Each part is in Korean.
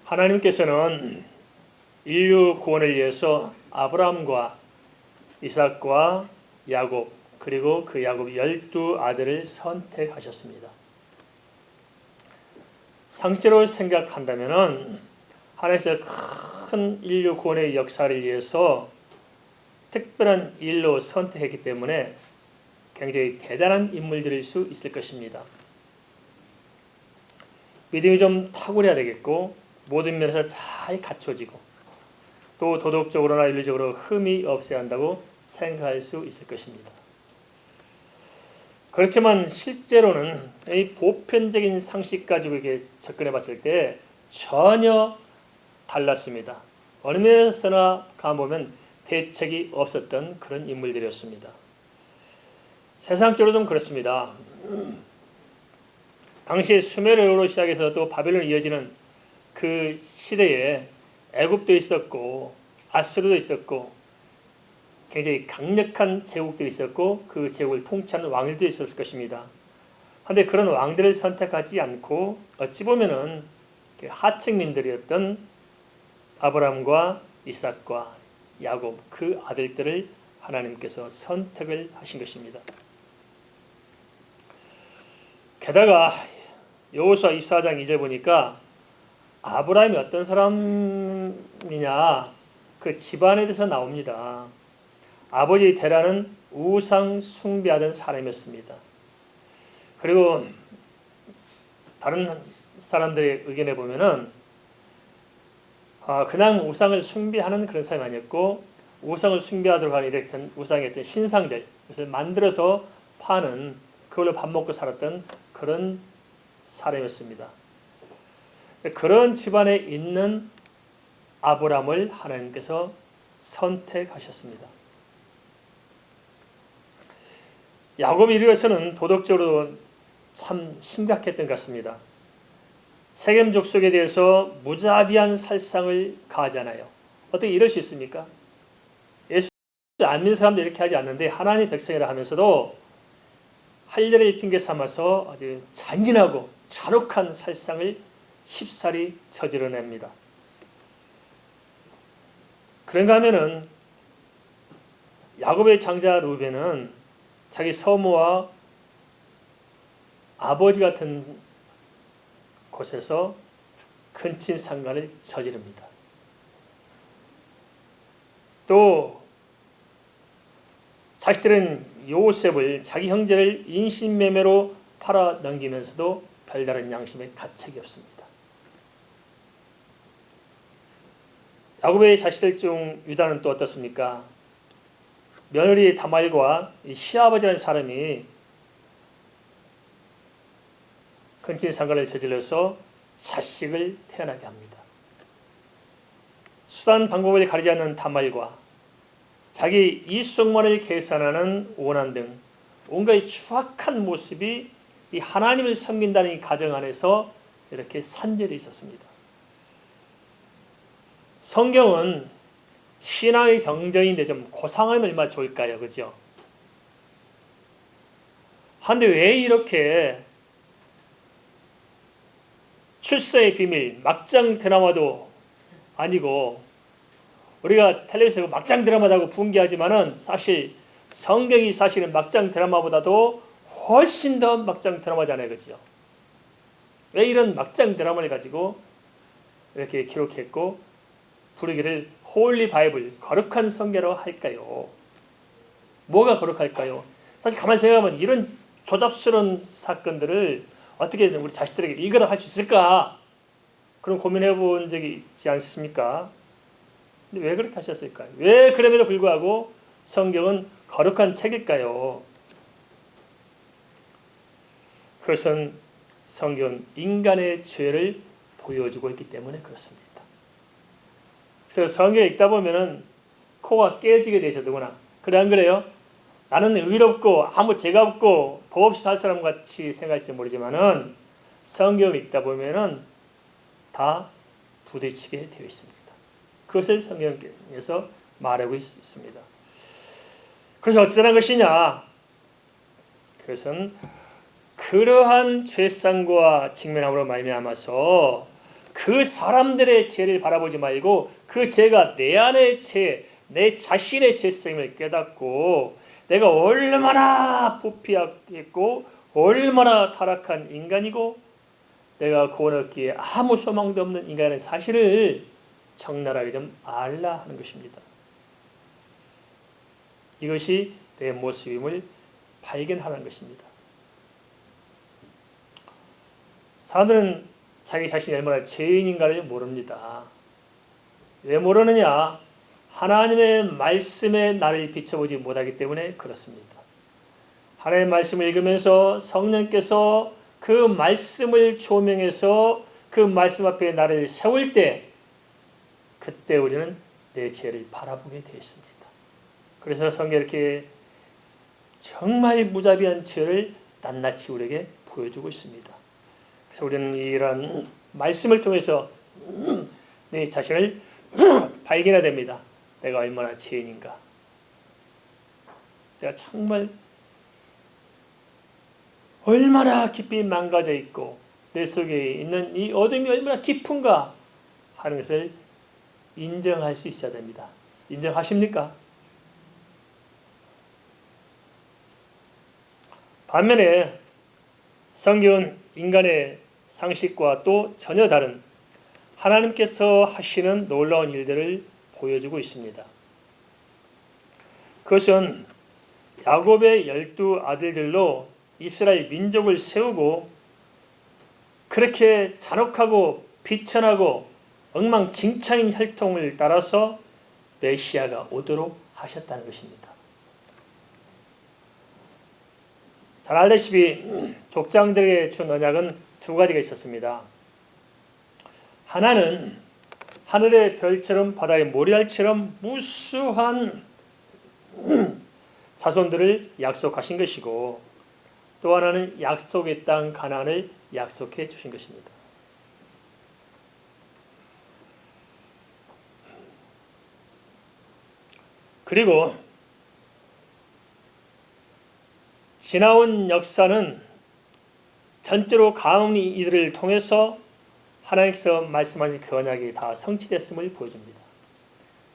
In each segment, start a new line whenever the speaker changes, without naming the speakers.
하나님께서는 인류 구원을 위해서 아브라함과 이삭과 야곱, 그리고 그 야곱 12아들을 선택하셨습니다. 상식적으로 생각한다면 하나님께서 큰 인류 구원의 역사를 위해서 특별한 일로 선택했기 때문에 굉장히 대단한 인물들일 수 있을 것입니다. 믿음이 좀 탁월해야 되겠고, 모든 면에서 잘 갖춰지고, 또 도덕적으로나 윤리적으로 흠이 없어야 한다고 생각할 수 있을 것입니다. 그렇지만 실제로는 이 보편적인 상식 가지고 이렇게 접근해 봤을 때 전혀 달랐습니다. 어느 면에서나 가보면 대책이 없었던 그런 인물들이었습니다. 세상적으로 좀 그렇습니다. 당시 수메르로 시작해서 또 바벨론으로 이어지는 그 시대에 애굽도 있었고 아수르도 있었고 굉장히 강력한 제국들이 있었고 그 제국을 통치하는 왕들도 있었을 것입니다. 그런데 그런 왕들을 선택하지 않고 어찌 보면은 하층민들이었던 아브라함과 이삭과 야곱 그 아들들을 하나님께서 선택을 하신 것입니다. 게다가 여호수아 24장 2절 보니까 아브라함이 어떤 사람이냐 그 집안에 대해서 나옵니다. 아버지 데라는 우상 숭배하던 사람이었습니다. 그리고 다른 사람들의 의견에 보면은 그냥 우상을 숭배하는 그런 사람이 아니었고 우상을 숭배하도록 하는 이렇게 우상의 어떤 신상들 그래서 만들어서 파는 그걸로 밥 먹고 살았던 그런 사람이었습니다. 그런 집안에 있는 아브라함을 하나님께서 선택하셨습니다. 야곱의 일에서는 도덕적으로 참 심각했던 것 같습니다. 세겜 족속에 대해서 무자비한 살상을 가하잖아요. 어떻게 이럴 수 있습니까? 예수 안 믿는 사람도 이렇게 하지 않는데 하나님의 백성이라 하면서도 할례를 핑계 삼아서 아주 잔인하고 잔혹한 살상을 쉽사리 저지러냅니다. 그런가 하면은 야곱의 장자 루벤은 자기 서모와 아버지 같은 곳에서 근친상간을 저지릅니다. 또 자식들은 요셉을 자기 형제를 인신매매로 팔아 넘기면서도 별다른 양심의 가책이 없습니다. 야곱의 자식들 중 유다는 또 어떻습니까? 며느리 다말과 시아버지라는 사람이 근친상간을 저질러서 자식을 태어나게 합니다. 수단 방법을 가리지 않는 다말과 자기 이속만을 계산하는 오난 등 온갖 추악한 모습이 이 하나님을 섬긴다는 이 가정 안에서 이렇게 산재되어 있었습니다. 성경은 신앙의 경전인데 좀 고상하면 얼마나 좋을까요? 그죠? 그런데 왜 이렇게 출세의 비밀, 막장 드라마도 아니고 우리가 텔레비전에서 막장 드라마라고 분개하지만은 사실 성경이 사실은 막장 드라마보다도 훨씬 더 막장 드라마잖아요. 그죠? 왜 이런 막장 드라마를 가지고 이렇게 기록했고 부르기를 홀리 바이블, 거룩한 성경이라고 할까요? 뭐가 거룩할까요? 사실 가만히 생각하면 이런 조잡스러운 사건들을 어떻게 우리 자식들에게 읽으라 할 수 있을까? 그런 고민해 본 적이 있지 않습니까? 근데 왜 그렇게 하셨을까요? 왜 그럼에도 불구하고 성경은 거룩한 책일까요? 그것은 성경은 인간의 죄를 보여주고 있기 때문에 그렇습니다. 그래서 성경 읽다 보면은 코가 깨지게 되셔도구나. 그래 안 그래요? 나는 의롭고 아무 죄가 없고 법 없이 살 사람 같이 생각할지 모르지만은 성경을 읽다 보면은 다 부딪히게 되어 있습니다. 그것을 성경에서 말하고 있습니다. 그래서 어쩌라는 것이냐? 그것은 그러한 죄상과 직면함으로 말미암아서 그 사람들의 죄를 바라보지 말고 그 죄가 내 안의 죄, 내 자신의 죄성임을 깨닫고 내가 얼마나 부패했고 얼마나 타락한 인간이고 내가 구원 얻기에 아무 소망도 없는 인간의 사실을 적나라하게 좀 알라 하는 것입니다. 이것이 내 모습임을 발견하는 것입니다. 사람들은 자기 자신이 얼마나 죄인인가를 모릅니다. 왜 모르느냐? 하나님의 말씀에 나를 비춰보지 못하기 때문에 그렇습니다. 하나님의 말씀을 읽으면서 성령께서 그 말씀을 조명해서 그 말씀 앞에 나를 세울 때 그때 우리는 내 죄를 바라보게 되어 있습니다. 그래서 성경에 이렇게 정말 무자비한 죄를 낱낱이 우리에게 보여주고 있습니다. 그래서 우리는 이러한 말씀을 통해서 내 자신을 발견해야 됩니다. 내가 얼마나 죄인인가. 내가 정말 얼마나 깊이 망가져 있고 내 속에 있는 이 어둠이 얼마나 깊은가 하는 것을 인정할 수 있어야 됩니다. 인정하십니까? 반면에 성경은 인간의 상식과 또 전혀 다른 하나님께서 하시는 놀라운 일들을 보여주고 있습니다. 그것은 야곱의 12 아들들로 이스라엘 민족을 세우고 그렇게 잔혹하고 비천하고 엉망진창인 혈통을 따라서 메시아가 오도록 하셨다는 것입니다. 잘 알다시피 족장들에게 준 언약은 두 가지가 있었습니다. 하나는 하늘의 별처럼 바다의 모래알처럼 무수한 자손들을 약속하신 것이고 또 하나는 약속의 땅 가나안을 약속해 주신 것입니다. 그리고 지나온 역사는 전적으로 가문이 이들을 통해서 하나님께서 말씀하신 그 언약이 다 성취됐음을 보여줍니다.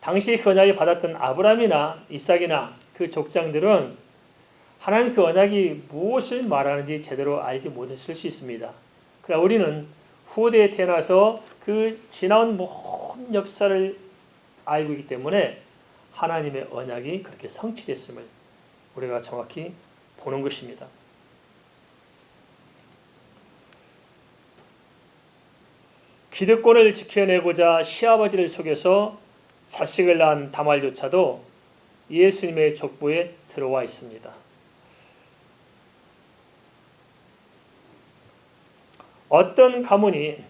당시 그 언약을 받았던 아브라함이나 이삭이나 그 족장들은 하나님 그 언약이 무엇을 말하는지 제대로 알지 못했을 수 있습니다. 그러나 우리는 후대에 태어나서 그 지나온 모든 역사를 알고 있기 때문에 하나님의 언약이 그렇게 성취됐음을 우리가 정확히 보는 것입니다. 기득권을 지켜내고자 시아버지를 속여서 자식을 낳은 다말조차도 예수님의 족보에 들어와 있습니다. 어떤 가문이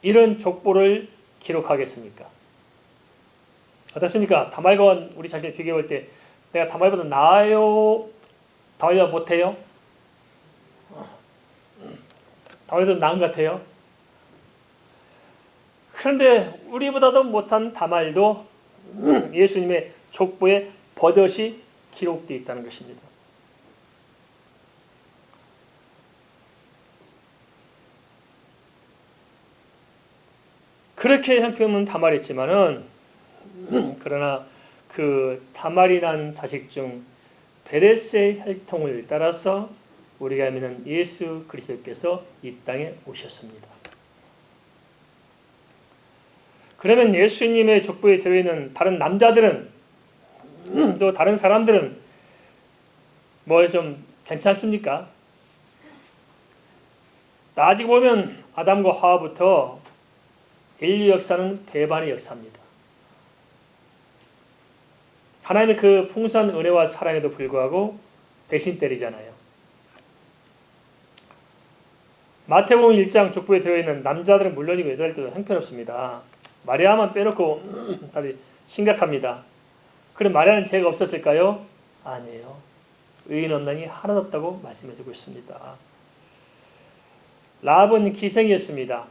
이런 족보를 기록하겠습니까? 어떻습니까? 다말과 우리 자신을 비교해 볼 때 내가 다말보다 나아요? 다말보다 못해요? 다말보다 나은 것 같아요? 그런데 우리보다도 못한 다말도 예수님의 족보에 버젓이 기록되어 있다는 것입니다. 그렇게 형편은 다말했지만은 그러나 그 다말이 난 자식 중 베레스의 혈통을 따라서 우리가 믿는 예수 그리스도께서 이 땅에 오셨습니다. 그러면 예수님의 족보에 들어있는 다른 남자들은 또 다른 사람들은 뭐 좀 괜찮습니까? 따지고 보면 아담과 하와부터 인류 역사는 배반의 역사입니다. 하나님의 그 풍성한 은혜와 사랑에도 불구하고 배신 때리잖아요. 마태복음 1장 족보에 들어있는 남자들은 물론이고 여자들도 형편없습니다. 마리아만 빼놓고 다들 심각합니다. 그럼 마리아는 죄가 없었을까요? 아니에요. 의인 없나니 하나도 없다고 말씀해주고 있습니다. 라합은 기생이었습니다.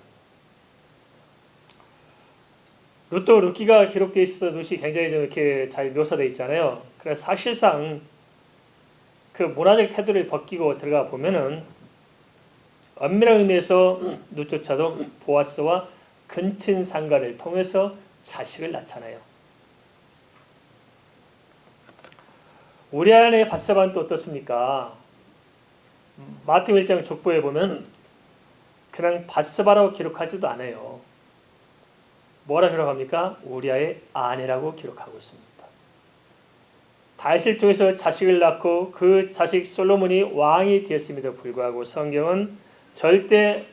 룻도 룻기가 기록되어 있어 룻이 굉장히 좀 이렇게 잘 묘사되어 있잖아요. 그래서 사실상 그 문화적 태도를 벗기고 들어가 보면은 엄밀한 의미에서 룻조차도 보아스와 근친 상가를 통해서 자식을 낳잖아요. 우리아 안에 밧세바는 또 어떻습니까? 마태복음 1장 족보에 보면 그냥 밧세바라고 기록하지도 않아요. 뭐라 기록합니까? 우리아의 아내라고 기록하고 있습니다. 다윗을 통해서 자식을 낳고 그 자식 솔로몬이 왕이 되었음에도 불구하고 성경은 절대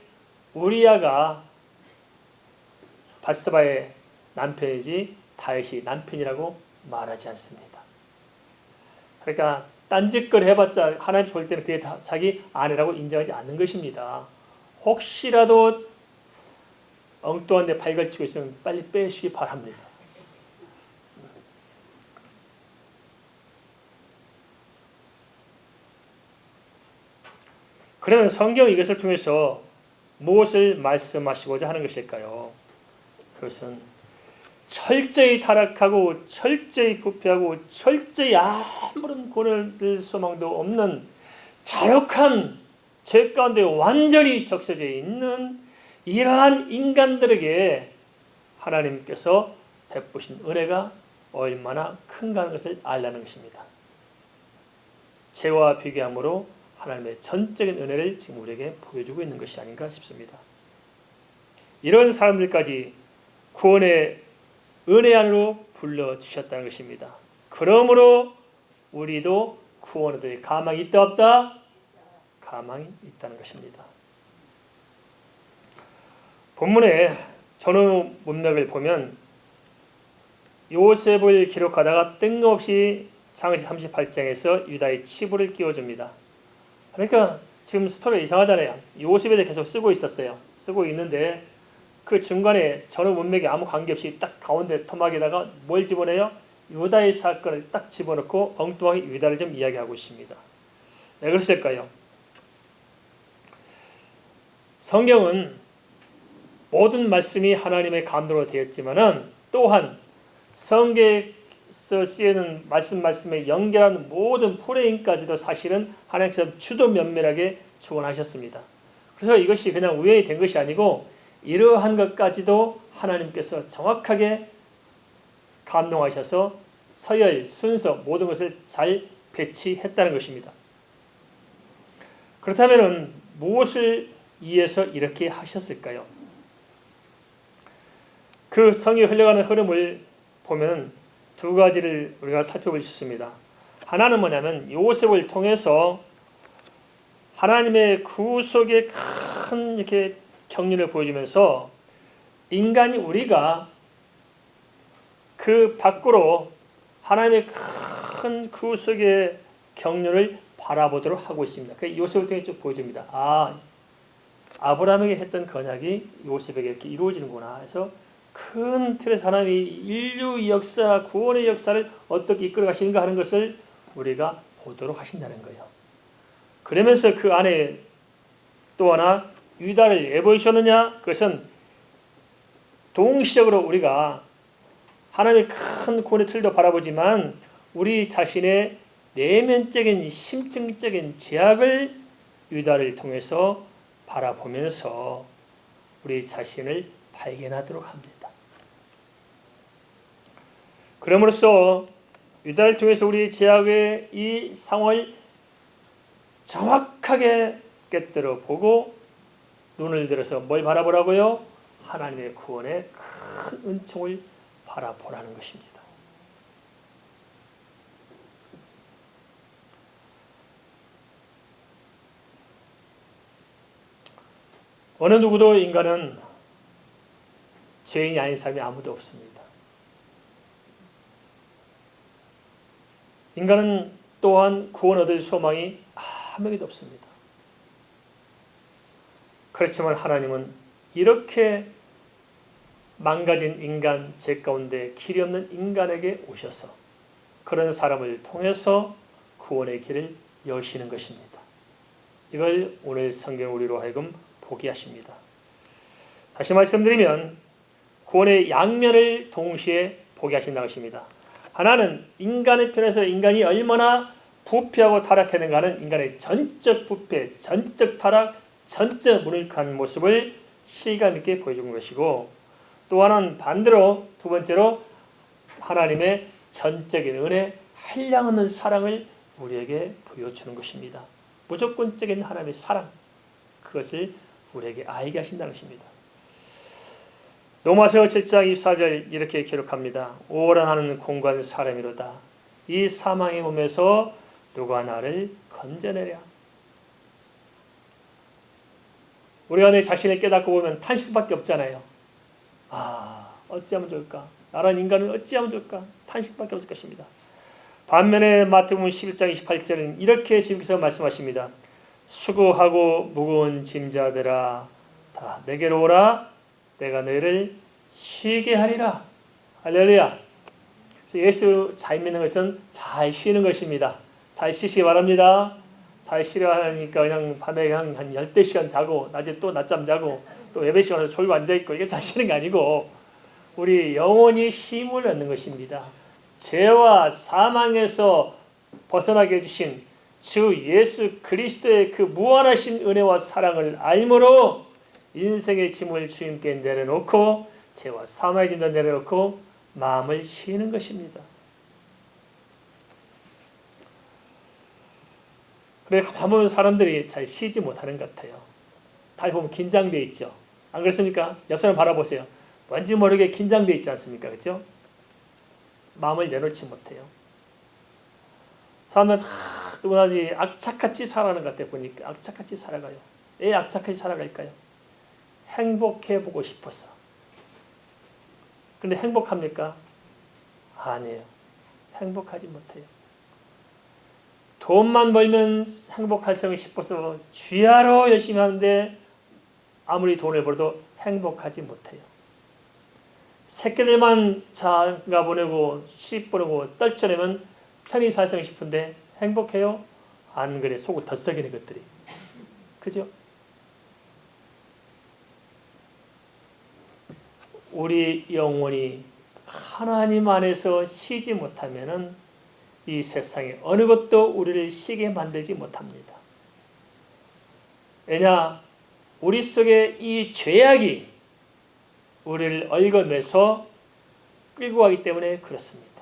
우리아가 밧세바의 남편이지 다윗이 남편이라고 말하지 않습니다. 그러니까 딴짓거리 해봤자 하나님 볼 때는 그게 다 자기 아내라고 인정하지 않는 것입니다. 혹시라도 엉뚱한 데 발걸치고 있으면 빨리 빼시기 바랍니다. 그러면 성경이 이것을 통해서 무엇을 말씀하시고자 하는 것일까요? 그것은 철저히 타락하고 철저히 부패하고 철저히 아무런 구원을 소망도 없는 잔혹한 죄 가운데 완전히 적셔져 있는 이러한 인간들에게 하나님께서 베푸신 은혜가 얼마나 큰가 하는 것을 알라는 것입니다. 죄와 비교함으로 하나님의 전적인 은혜를 지금 우리에게 보여주고 있는 것이 아닌가 싶습니다. 이런 사람들까지 구원의 은혜 안으로 불러주셨다는 것입니다. 그러므로 우리도 구원 얻을 가망이 있다 없다? 가망이 있다는 것입니다. 본문의 전후 문맥을 보면 요셉을 기록하다가 뜬금없이 창세기 38장에서 유다의 치부를 끼워줍니다. 그러니까 지금 스토리가 이상하잖아요. 요셉에 대해 계속 쓰고 있었어요. 쓰고 있는데 그 중간에 전후 문맥에 아무 관계없이 딱 가운데 토막에다가 뭘 집어내요? 유다의 사건을 딱 집어넣고 엉뚱하게 유다를 좀 이야기하고 있습니다. 왜 그랬을까요? 성경은 모든 말씀이 하나님의 감동으로 되었지만은 또한 성경에서 쓰이는 말씀에 연결하는 모든 프레임까지도 사실은 하나님께서 주도 면밀하게 주관하셨습니다. 그래서 이것이 그냥 우연히 된 것이 아니고 이러한 것까지도 하나님께서 정확하게 감동하셔서 서열, 순서 모든 것을 잘 배치했다는 것입니다. 그렇다면 무엇을 위해서 이렇게 하셨을까요? 그 성이 흘러가는 흐름을 보면 두 가지를 우리가 살펴볼 수 있습니다. 하나는 뭐냐면 요셉을 통해서 하나님의 구속의 큰 이렇게 경륜을 보여주면서 인간이 우리가 그 밖으로 하나님의 큰 구속의 경륜을 바라보도록 하고 있습니다. 그 요셉을 통해 쭉 보여줍니다. 아브라함에게 했던 언약이 요셉에게 이렇게 이루어지는구나 해서 큰 틀에서 하나님이 인류 역사, 구원의 역사를 어떻게 이끌어 가시는가 하는 것을 우리가 보도록 하신다는 거예요. 그러면서 그 안에 또 하나 유다를 왜 보여주셨느냐? 그것은 동시적으로 우리가 하나님의 큰 구원의 틀도 바라보지만 우리 자신의 내면적인 심층적인 죄악을 유다를 통해서 바라보면서 우리 자신을 발견하도록 합니다. 그럼으로써 유다를 통해서 우리 죄악의 이 상황을 정확하게 깨뜨려 보고 눈을 들어서 뭘 바라보라고요? 하나님의 구원의 큰 은총을 바라보라는 것입니다. 어느 누구도 인간은 죄인이 아닌 사람이 아무도 없습니다. 인간은 또한 구원 얻을 소망이 아무에게도 없습니다. 그렇지만 하나님은 이렇게 망가진 인간, 죄 가운데 길이 없는 인간에게 오셔서 그런 사람을 통해서 구원의 길을 여시는 것입니다. 이걸 오늘 성경 우리로 하여금 보게 하십니다. 다시 말씀드리면 구원의 양면을 동시에 보게 하신다는 것입니다. 하나는 인간의 편에서 인간이 얼마나 부패하고 타락했는가 하는 인간의 전적 부패, 전적 타락, 전적 무력한 모습을 실감 있게 보여준 것이고, 또 하나는 반대로 두 번째로 하나님의 전적인 은혜, 한량없는 사랑을 우리에게 보여주는 것입니다. 무조건적인 하나님의 사랑, 그것을 우리에게 알게 하신다는 것입니다. 로마서 7장 24절 이렇게 기록합니다. 오라 나는 공고한 사람이로다. 이 사망의 몸에서 누가 나를 건져내랴. 우리가 내 자신을 깨닫고 보면 탄식밖에 없잖아요. 어찌하면 좋을까? 나란 인간은 어찌하면 좋을까? 탄식밖에 없을 것입니다. 반면에 마태복음 11장 28절은 이렇게 주님께서 말씀하십니다. 수고하고 무거운 짐자들아 다 내게로 오라. 내가 너희를 쉬게 하리라. 할렐루야. 그래서 예수 잘 믿는 것은 잘 쉬는 것입니다. 잘 쉬시기 바랍니다. 잘 쉬려 하니까 그냥 밤에 한 10시간 자고 낮에 또 낮잠 자고 또 예배 시간에 졸고 앉아있고 이게 잘 쉬는 게 아니고 우리 영혼이 힘을 얻는 것입니다. 죄와 사망에서 벗어나게 해주신 주 예수 그리스도의 그 무한하신 은혜와 사랑을 알므로 인생의 짐을 주님께 내려놓고 죄와 사망의 짐도 내려놓고 마음을 쉬는 것입니다. 그래 가만 보면 사람들이 잘 쉬지 못하는 것 같아요. 다 보면 긴장되어 있죠. 안 그렇습니까? 옆 사람 바라보세요. 뭔지 모르게 긴장되어 있지 않습니까? 그렇죠? 마음을 내놓지 못해요. 사람들은 누구나지 악착같이 살아가는 것 같아요. 보니까 악착같이 살아가요. 왜 악착같이 살아갈까요? 행복해 보고 싶었어. 근데 행복합니까? 아니에요. 행복하지 못해요. 돈만 벌면 행복할 싶어서 쥐하러 열심히 하는데 아무리 돈을 벌어도 행복하지 못해요. 새끼들만 장가 보내고 시집 보내고 떨쳐내면 편히 살성 싶은데 행복해요? 안 그래. 속을 더 썩이는 것들이. 그죠? 우리 영혼이 하나님 안에서 쉬지 못하면은 이 세상에 어느 것도 우리를 쉬게 만들지 못합니다. 왜냐? 우리 속에 이 죄악이 우리를 얽어매서 끌고 가기 때문에 그렇습니다.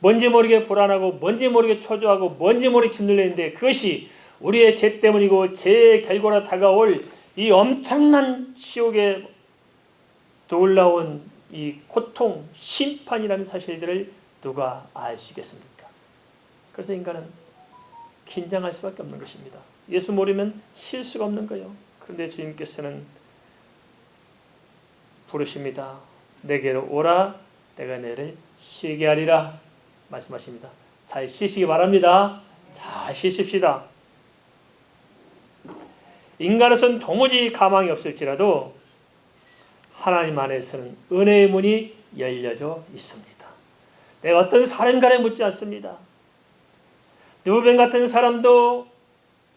뭔지 모르게 불안하고 뭔지 모르게 초조하고 뭔지 모르게 짓눌려 있는데 그것이 우리의 죄 때문이고 죄의 결과로 다가올 이 엄청난 지옥에 놀라운 이 고통, 심판이라는 사실들을 누가 알 수 있겠습니까? 그래서 인간은 긴장할 수밖에 없는 것입니다. 예수 모르면 쉴 수가 없는 거예요. 그런데 주님께서는 부르십니다. 내게로 오라. 내가 너를 쉬게 하리라 말씀하십니다. 잘 쉬시기 바랍니다. 잘 쉬십시다. 인간으로서는 도무지 가망이 없을지라도 하나님 안에서는 은혜의 문이 열려져 있습니다. 내가 어떤 사람간에 묻지 않습니다. 누벤 같은 사람도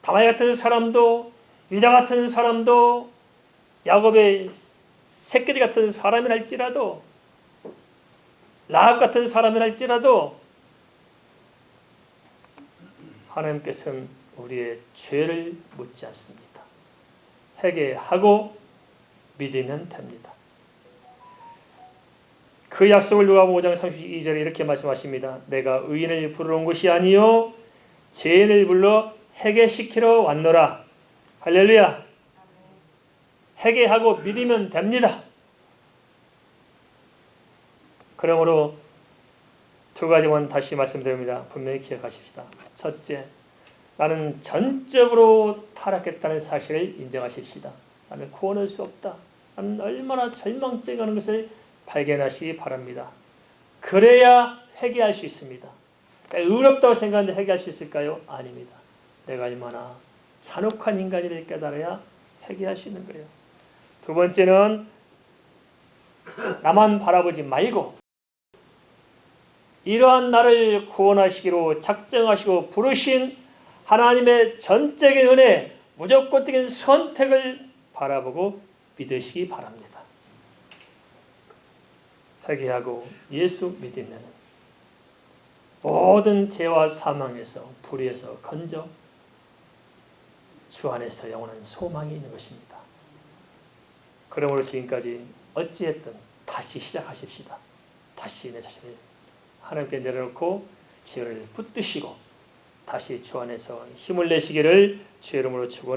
다마이 같은 사람도 유다 같은 사람도 야곱의 새끼들 같은 사람이랄지라도 라합 같은 사람이랄지라도 하나님께서는 우리의 죄를 묻지 않습니다. 회개하고 믿으면 됩니다. 그 약속을 누가복음 5장 32절에 이렇게 말씀하십니다. 내가 의인을 부르러 온 것이 아니요 죄인을 불러 회개시키러 왔노라. 할렐루야. 회개하고 믿으면 됩니다. 그러므로 두 가지만 다시 말씀드립니다. 분명히 기억하십시다. 첫째, 나는 전적으로 타락했다는 사실을 인정하십시다. 나는 구원할 수 없다. 나는 얼마나 절망적인 것을 발견하시기 바랍니다. 그래야 회개할 수 있습니다. 의롭다고 생각하는데 회개할 수 있을까요? 아닙니다. 내가 얼마나 잔혹한 인간이를 깨달아야 회개할 수 있는 거예요. 두 번째는 나만 바라보지 말고 이러한 나를 구원하시기로 작정하시고 부르신 하나님의 전적인 은혜, 무조건적인 선택을 바라보고 믿으시기 바랍니다. 회개하고 예수 믿으면 모든 죄와 사망에서 불의에서 건져 주 안에서 영원한 소망이 있는 것입니다. 그러므로 지금까지 어찌했든 다시 시작하십시다. 다시 내 자신을 하나님께 내려놓고 죄를 붙드시고 다시 주 안에서 힘을 내시기를 주의 이름으로 축원합니다.